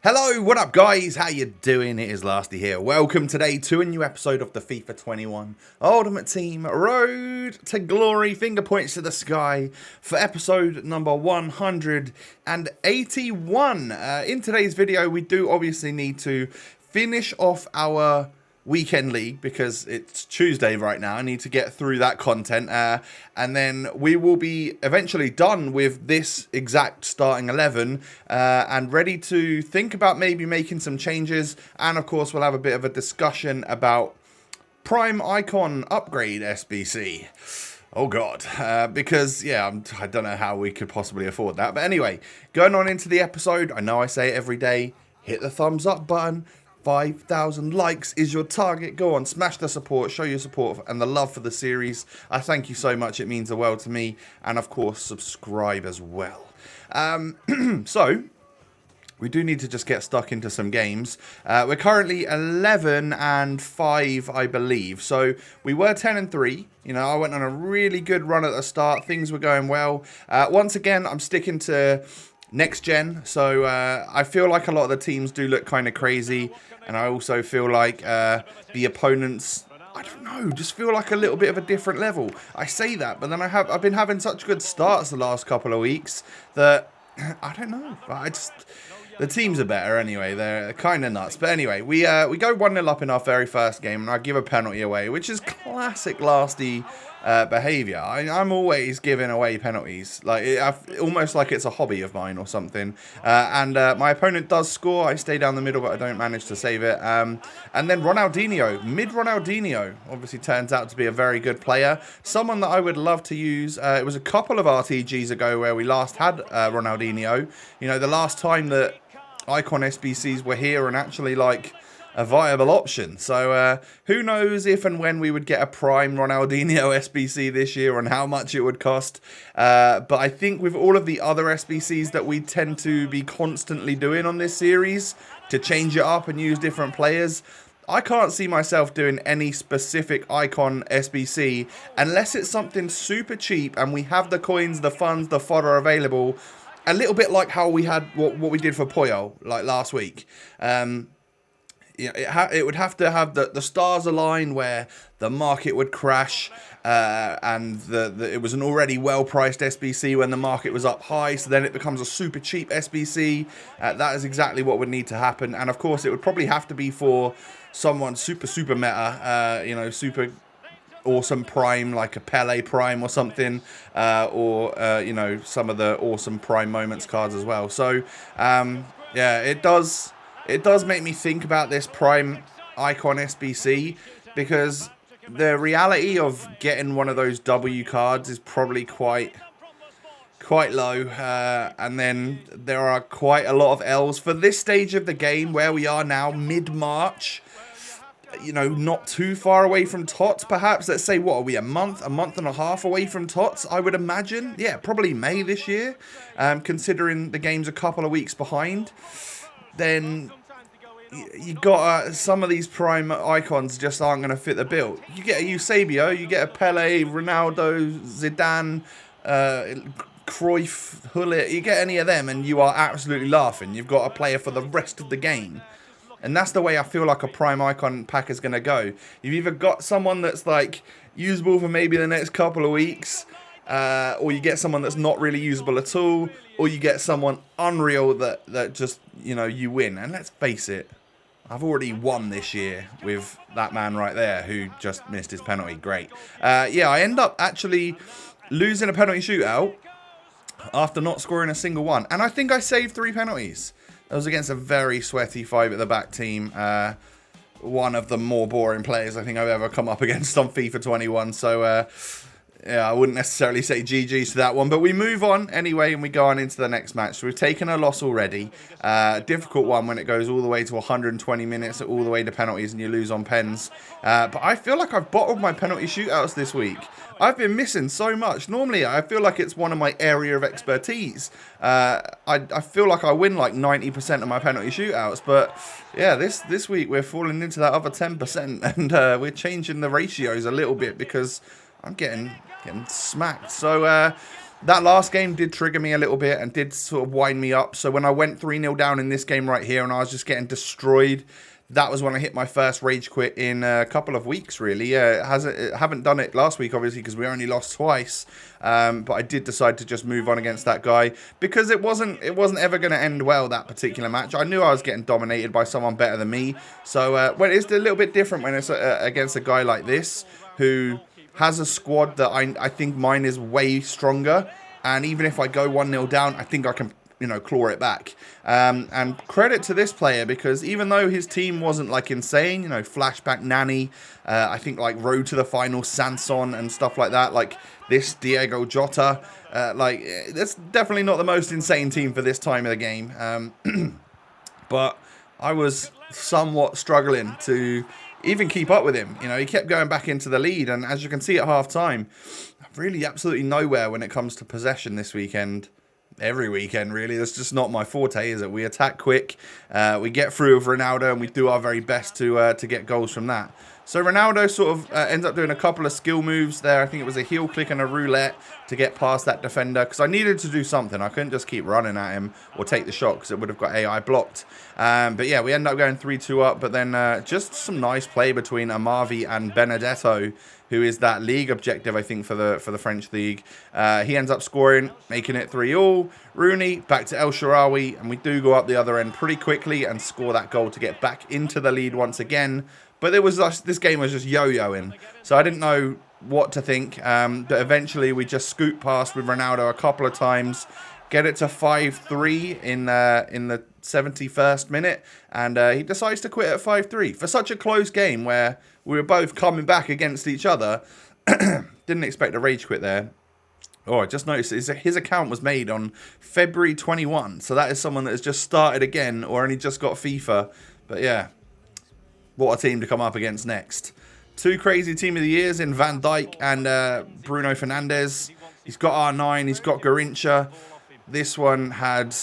Hello, what up guys? How you doing? It is Lasty here. Welcome today to a new episode of the FIFA 21 Ultimate Team Road to Glory. Finger points to the sky for episode number 181. In today's video, we do obviously need to finish off our weekend league because it's Tuesday right now. I need to get through that content and then we will be eventually done with this exact starting 11 and ready to think about maybe making some changes, and of course we'll have a bit of a discussion about Prime Icon upgrade SBC. Oh god, because yeah, I don't know how we could possibly afford that, but anyway, going on into the episode. I know I say it every day, hit the thumbs up button. 5,000 likes is your target. Go on, smash the support, show your support and the love for the series. I thank you so much. It means the world to me. And of course, subscribe as well. So, we do need to just get stuck into some games. We're currently 11-5, I believe. So, we were 10-3. You know, I went on a really good run at the start. Things were going well. Once again, I'm sticking to next gen, so I feel like a lot of the teams do look kind of crazy, and I also feel like the opponents, I don't know, just feel like a little bit of a different level. I say that, but then I've been having such good starts the last couple of weeks that I don't know. The teams are better anyway. They're kind of nuts. But anyway, we go 1-0 up in our very first game, and I give a penalty away, which is classic Lasty behaviour. I'm always giving away penalties, like almost like it's a hobby of mine or something. And my opponent does score. I stay down the middle, but I don't manage to save it. And then Ronaldinho, mid-Ronaldinho, obviously turns out to be a very good player. Someone that I would love to use. It was a couple of RTGs ago where we last had Ronaldinho. You know, the last time that Icon SBCs were here and actually like a viable option. So who knows if and when we would get a prime Ronaldinho SBC this year and how much it would cost. But I think with all of the other SBCs that we tend to be constantly doing on this series to change it up and use different players, I can't see myself doing any specific Icon SBC unless it's something super cheap and we have the coins, the funds, the fodder available. A little bit like how we had what we did for Poyo like last week. Yeah, it would have to have the stars align where the market would crash and it was an already well-priced SBC when the market was up high, so then it becomes a super cheap SBC. That is exactly what would need to happen, and of course it would probably have to be for someone super meta, you know, super awesome prime, like a Pele prime or something, or you know, some of the awesome prime moments cards as well. So yeah, it does make me think about this Prime Icon SBC, because the reality of getting one of those W cards is probably quite low, and then there are quite a lot of L's for this stage of the game where we are now, mid-March. You know, not too far away from TOTS, perhaps. Let's say, what are we, a month and a half away from TOTS, I would imagine. Yeah, probably May this year, considering the game's a couple of weeks behind. Then you got some of these prime icons just aren't going to fit the bill. You get a Eusebio, you get a Pele, Ronaldo, Zidane, Cruyff, Hullet. You get any of them and you are absolutely laughing. You've got a player for the rest of the game. And that's the way I feel like a prime icon pack is going to go. You've either got someone that's like usable for maybe the next couple of weeks, or you get someone that's not really usable at all, or you get someone unreal that just, you know, you win. And let's face it, I've already won this year with that man right there who just missed his penalty. Great. Yeah, I end up actually losing a penalty shootout after not scoring a single one. And I think I saved 3 penalties. That was against a very sweaty 5 at the back team. One of the more boring players I think I've ever come up against on FIFA 21. So, yeah, I wouldn't necessarily say GG's to that one. But we move on anyway and we go on into the next match. So we've taken a loss already. Difficult one when it goes all the way to 120 minutes, all the way to penalties and you lose on pens. But I feel like I've bottled my penalty shootouts this week. I've been missing so much. Normally, I feel like it's one of my area of expertise. I feel like I win like 90% of my penalty shootouts. But yeah, this week we're falling into that other 10%. And we're changing the ratios a little bit because I'm getting smacked. So that last game did trigger me a little bit and did sort of wind me up. So when I went 3-0 down in this game right here and I was just getting destroyed, that was when I hit my first rage quit in a couple of weeks, really. Yeah, haven't done it last week, obviously, because we only lost twice. But I did decide to just move on against that guy because it wasn't ever going to end well, that particular match. I knew I was getting dominated by someone better than me. So when it's a little bit different when it's against a guy like this who has a squad that I think mine is way stronger. And even if I go 1-0 down, I think I can, you know, claw it back. And credit to this player, because even though his team wasn't like insane, you know, flashback Nani, I think like road to the final Sanson and stuff like that, like this Diego Jota, like that's definitely not the most insane team for this time of the game. But I was somewhat struggling to even keep up with him. You know, he kept going back into the lead, and as you can see at half time, really absolutely nowhere when it comes to possession this weekend. Every weekend, really. That's just not my forte, is it? We attack quick, we get through with Ronaldo, and we do our very best to get goals from that. So Ronaldo sort of ends up doing a couple of skill moves there. I think it was a heel click and a roulette to get past that defender, because I needed to do something. I couldn't just keep running at him or take the shot, because it would have got AI blocked. But yeah, we end up going 3-2 up, but then just some nice play between Amavi and Benedetto, who is that league objective, I think, for the French league. He ends up scoring, making it 3-3. Rooney back to El Shaarawy, and we do go up the other end pretty quickly and score that goal to get back into the lead once again. But it was this game was just yo-yoing, so I didn't know what to think. But eventually we just scoot past with Ronaldo a couple of times, get it to 5-3 in the 71st minute, and he decides to quit at 5-3 for such a close game where we were both coming back against each other. Didn't expect a rage quit there. Oh, I just noticed his account was made on February 21, so that is someone that has just started again or only just got FIFA. But yeah, what a team to come up against next. Two crazy team of the years in Van Dijk and Bruno Fernandes. He's got R9, he's got Garrincha. This one had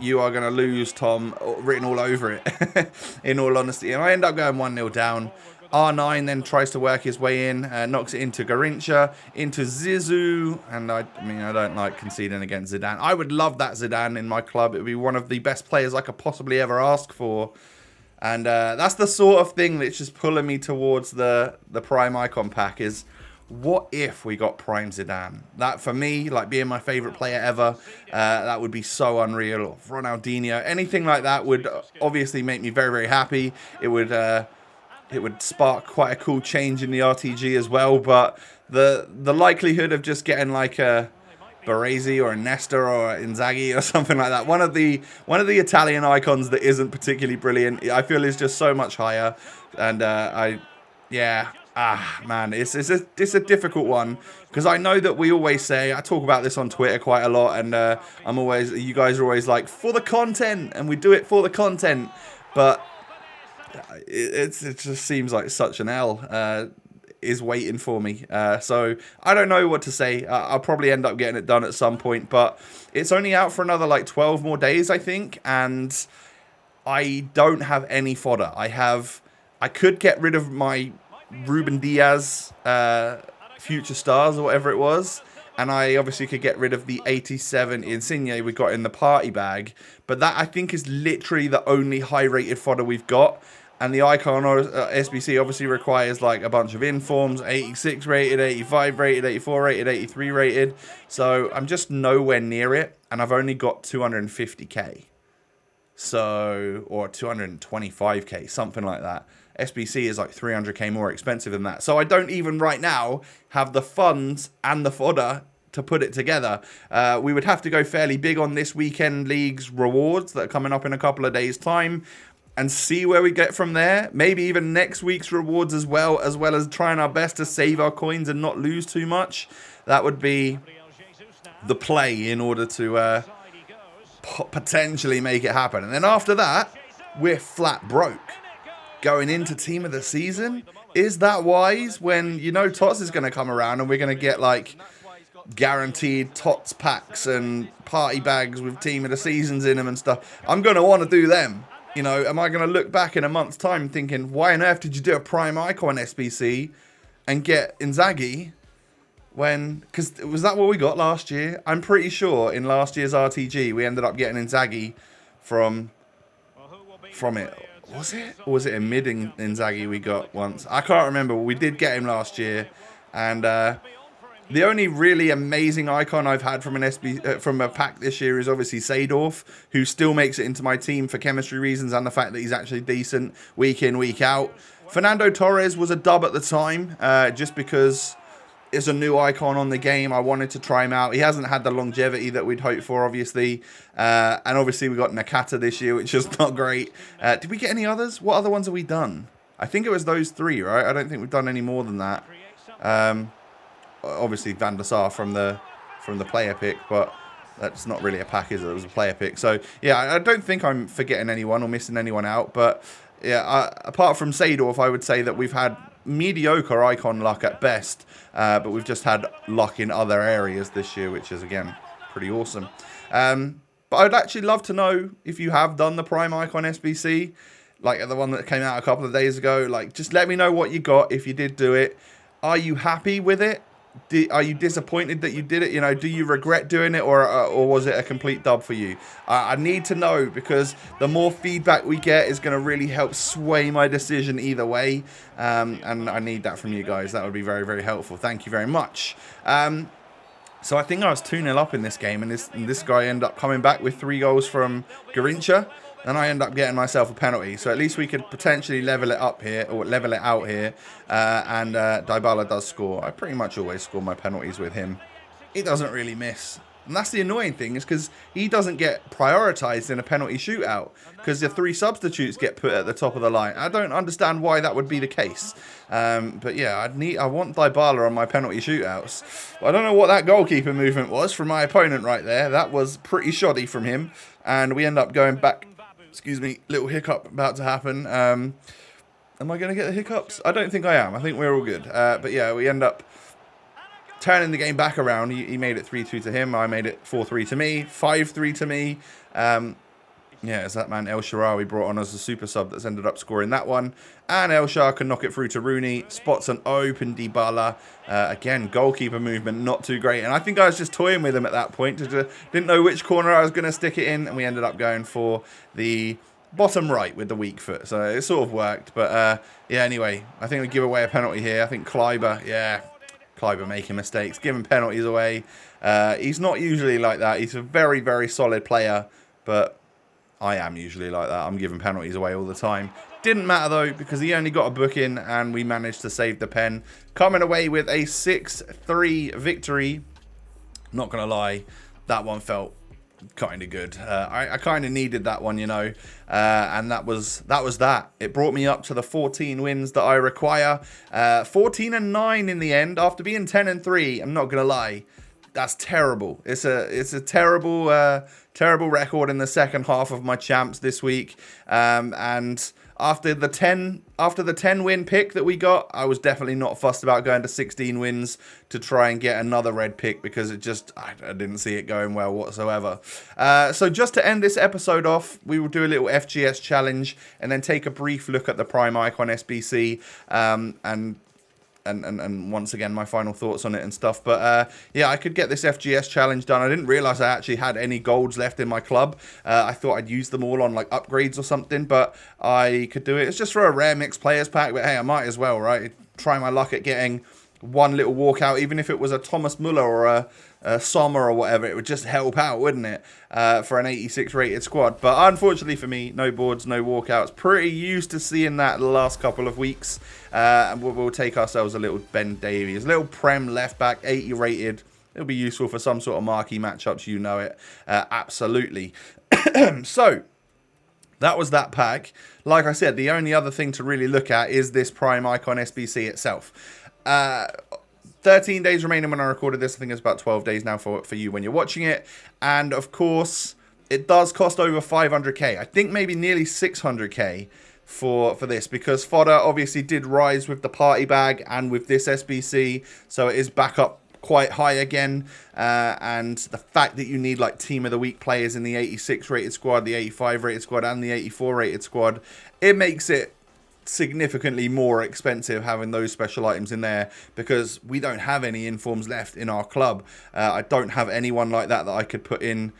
"You are going to lose, Tom" written all over it, in all honesty. And I end up going 1-0 down. R9 then tries to work his way in, knocks it into Garrincha, into Zizou, and I mean, I don't like conceding against Zidane. I would love that Zidane in my club. It would be one of the best players I could possibly ever ask for. And that's the sort of thing that's just pulling me towards the Prime Icon pack is, what if we got Prime Zidane? That, for me, like being my favourite player ever, that would be so unreal. Or Ronaldinho, anything like that would obviously make me very, very happy. It would spark quite a cool change in the RTG as well. But the likelihood of just getting like a Baresi or a Nesta or Inzaghi or something like that, one of the Italian icons that isn't particularly brilliant, I feel is just so much higher. And man, it's a difficult one, because I know that we always say, I talk about this on Twitter quite a lot, and you guys are always like, for the content, and we do it for the content, but it just seems like such an L is waiting for me. So I don't know what to say. I'll probably end up getting it done at some point, but it's only out for another like 12 more days, I think, and I don't have any fodder. I could get rid of my Ruben Diaz Future Stars or whatever it was, and I obviously could get rid of the 87 Insigne we got in the party bag, but that I think is literally the only high rated fodder we've got. And the icon or SBC obviously requires like a bunch of informs, 86 rated, 85 rated, 84 rated, 83 rated. So I'm just nowhere near it, and I've only got 250k. So, or 225k, something like that. SBC is like 300k more expensive than that. So I don't even right now have the funds and the fodder to put it together. We would have to go fairly big on this weekend league's rewards that are coming up in a couple of days' time, and see where we get from there. Maybe even next week's rewards as well as trying our best to save our coins and not lose too much. That would be the play in order to potentially make it happen. And then after that, we're flat broke. Going into team of the season, is that wise when you know Tots is going to come around and we're going to get like guaranteed Tots packs and party bags with team of the seasons in them and stuff? I'm going to want to do them. You know, am I going to look back in a month's time thinking, why on earth did you do a Prime Icon SBC and get Inzaghi Because was that what we got last year? I'm pretty sure in last year's RTG we ended up getting Inzaghi from it. Was it? Or was it a mid Inzaghi we got once? I can't remember. We did get him last year. And the only really amazing icon I've had from from a pack this year is obviously Seedorf, who still makes it into my team for chemistry reasons and the fact that he's actually decent week in, week out. Fernando Torres was a dub at the time, just because it's a new icon on the game. I wanted to try him out. He hasn't had the longevity that we'd hoped for, obviously. And obviously we got Nakata this year, which is not great. Did we get any others? What other ones have we done? I think it was those three, right? I don't think we've done any more than that. Obviously Van der Sar from the player pick, but that's not really a pack, is it? It was a player pick. So yeah, I don't think I'm forgetting anyone or missing anyone out. But yeah, apart from Seedorf, I would say that we've had mediocre icon luck at best, but we've just had luck in other areas this year, which is again pretty awesome. But I'd actually love to know if you have done the Prime Icon SBC, like the one that came out a couple of days ago. Like, just let me know what you got if you did do it. Are you happy with it? Are you disappointed that you did it? You know, do you regret doing it, or was it a complete dub for you? I need to know, because the more feedback we get is going to really help sway my decision either way. And I need that from you guys. That would be very, very helpful. Thank you very much. So I think I was 2-0 up in this game, and this guy ended up coming back with 3 goals from Garincha. Then I end up getting myself a penalty. So at least we could potentially level it up here, or level it out here. And Dybala does score. I pretty much always score my penalties with him. He doesn't really miss. And that's the annoying thing, is because he doesn't get prioritised in a penalty shootout, because the 3 substitutes get put at the top of the line. I don't understand why that would be the case. But yeah, I want Dybala on my penalty shootouts. I don't know what that goalkeeper movement was from my opponent right there. That was pretty shoddy from him. And we end up going back. Excuse me, little hiccup about to happen. Am I going to get the hiccups? I don't think I am. I think we're all good. But yeah, we end up turning the game back around. He made it 3-2 to him. I made it 4-3 to me. 5-3 to me. Yeah, it's that man El Shaarawy brought on as a super sub that's ended up scoring that one. And El Shaarawy can knock it through to Rooney. Spots an open Dybala. Again, goalkeeper movement, not too great. And I think I was just toying with him at that point. Didn't know which corner I was going to stick it in. And we ended up going for the bottom right with the weak foot. So it sort of worked. But yeah, anyway, I think we give away a penalty here. I think Kleiber, yeah, Kleiber making mistakes, giving penalties away. He's not usually like that. He's a very, very solid player. But I am usually like that. I'm giving penalties away all the time. Didn't matter though, because he only got a book in and we managed to save the pen. Coming away with a 6-3 victory. Not going to lie, that one felt kind of good. I kind of needed that one, you know. And that was that. It brought me up to the 14 wins that I require. 14-9 in the end after being 10-3. I'm not going to lie. That's terrible. It's a terrible terrible record in the second half of my champs this week. And after the 10 win pick that we got, I was definitely not fussed about going to 16 wins to try and get another red pick, because it just, I didn't see it going well whatsoever. So just to end this episode off, we will do a little FGS challenge and then take a brief look at the Prime Icon SBC and once again my final thoughts on it and stuff. But yeah, I could get this FGS challenge done. I didn't realize I actually had any golds left in my club. I thought I'd use them all on like upgrades or something, but I could do it. It's just for a rare mixed players pack, but hey, I might as well, right? Try my luck at getting one little walkout, even if it was a Thomas Muller or a Sommer or whatever. It would just help out, wouldn't it, for an 86 rated squad. But unfortunately for me, no boards, no walkouts. Pretty used to seeing that the last couple of weeks. And we'll take ourselves a little Ben Davies, a little Prem left back, 80 rated. It'll be useful for some sort of marquee matchups, you know it. Absolutely. So that was that pack. Like I said, the only other thing to really look at is this Prime Icon SBC itself. 13 days remaining when I recorded this. I think it's about 12 days now for you when you're watching it. And of course, it does cost over 500k. I think maybe nearly 600k for this, because fodder obviously did rise with the party bag and with this SBC. So it is back up quite high again. And the fact that you need like team of the week players in the 86 rated squad, the 85 rated squad and the 84 rated squad, it makes it significantly more expensive having those special items in there, because we don't have any informs left in our club. I don't have anyone like that I could put into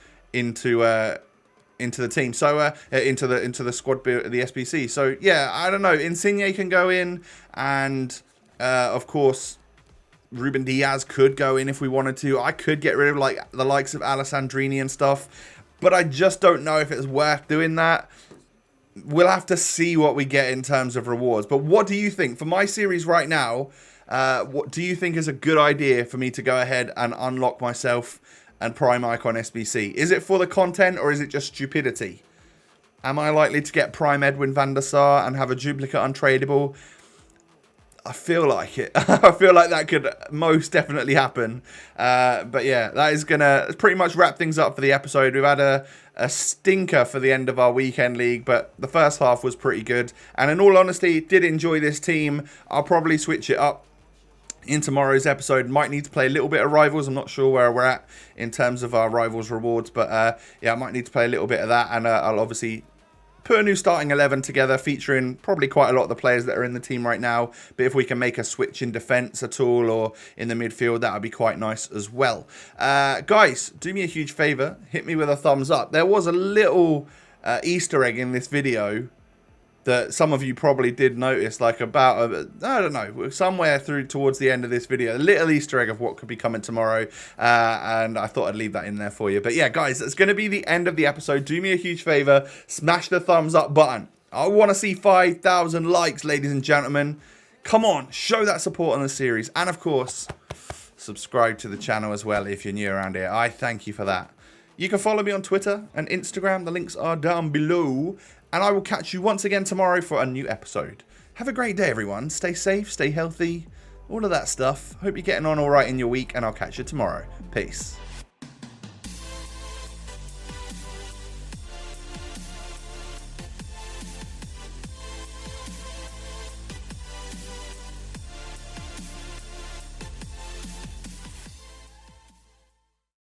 the team, so into the squad build, the SBC. So yeah, I don't know. Insigne can go in, and of course Ruben Diaz could go in if we wanted to. I could get rid of like the likes of Alessandrini and stuff, but I just don't know if it's worth doing that. We'll have to see what we get in terms of rewards. But what do you think for my series right now? What do you think is a good idea for me to go ahead and unlock myself and Prime Icon SBC? Is it for the content, or is it just stupidity? Am I likely to get Prime Edwin van der Sar and have a duplicate untradeable? I feel like it. I feel like that could most definitely happen. But yeah, that is going to pretty much wrap things up for the episode. We've had a stinker for the end of our weekend league, but the first half was pretty good. And in all honesty, did enjoy this team. I'll probably switch it up in tomorrow's episode. Might need to play a little bit of Rivals. I'm not sure where we're at in terms of our Rivals rewards, but yeah, I might need to play a little bit of that, and I'll obviously put a new starting 11 together featuring probably quite a lot of the players that are in the team right now. But if we can make a switch in defense at all or in the midfield, that would be quite nice as well. Guys, do me a huge favor, hit me with a thumbs up. There was a little Easter egg in this video that some of you probably did notice, like about, I don't know, somewhere through towards the end of this video, a little Easter egg of what could be coming tomorrow, and I thought I'd leave that in there for you. But yeah, guys, that's going to be the end of the episode. Do me a huge favor, smash the thumbs up button. I want to see 5,000 likes, ladies and gentlemen. Come on, show that support on the series, and of course, subscribe to the channel as well if you're new around here. I thank you for that. You can follow me on Twitter and Instagram. The links are down below. And I will catch you once again tomorrow for a new episode. Have a great day, everyone. Stay safe, stay healthy, all of that stuff. Hope you're getting on all right in your week, and I'll catch you tomorrow. Peace.